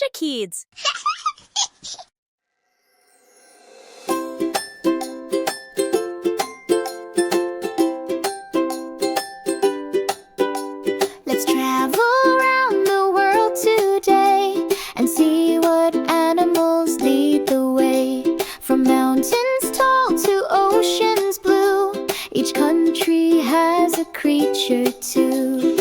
Shasha Kids. Let's travel around the world today and see what animals lead the way. From mountains tall to oceans blue, each country has a creature too.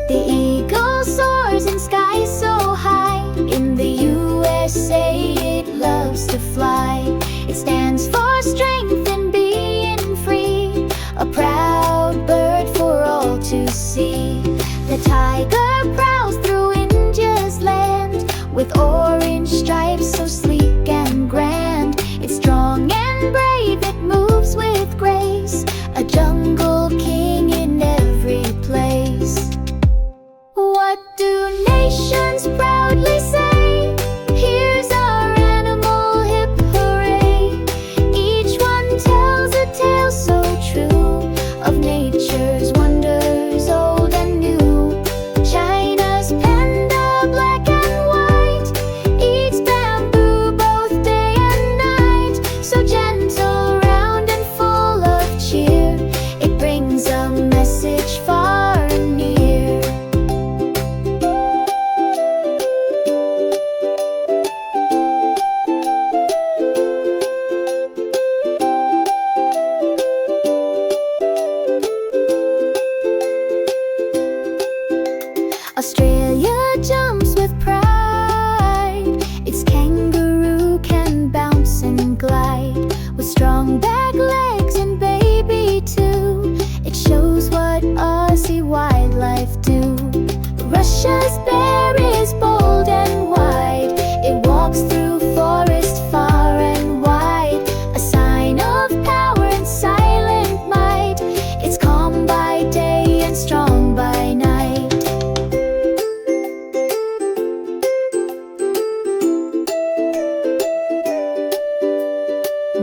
The eagle soars in skies so high. In the USA it loves to fly. It stands for strength and being free, a proud bird for all to see. The tiger prowls through India's land, with orange stripes so sleek and grand. It's strong and brave, it moves with grace, a jungle king in every place. What do nations proudly say? Here's our animal hip hooray. Each one tells a tale so true of nature's wonders, old and new. China's panda, black and white, eats bamboo both day and night. So gentle, round and full of cheer, it brings a message far and near. Australia jumps with pride. Its kangaroo can bounce and glide, with strong back legs and baby too. It shows what Aussie wildlife do. Russia's bear is bold and wide. It walks through forest far and wide, a sign of power and silent might. It's calm by day and strong by night.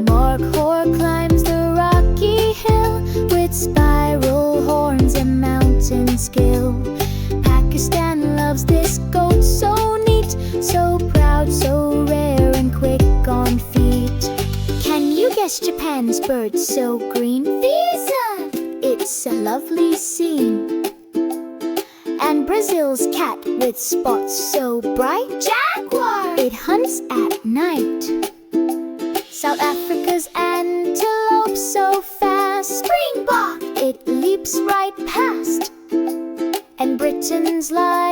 Markhor climbs the rocky hill, with spiral horns and mountain skill. Pakistan loves this goat, so neat, so proud, so rare and quick on feet. Can you guess Japan's bird so green? Visa! It's a lovely scene. And Brazil's cat with spots so bright? Jaguar! It hunts at night. South Africa's antelope so fast, springbok! It leaps right past. And Britain's lion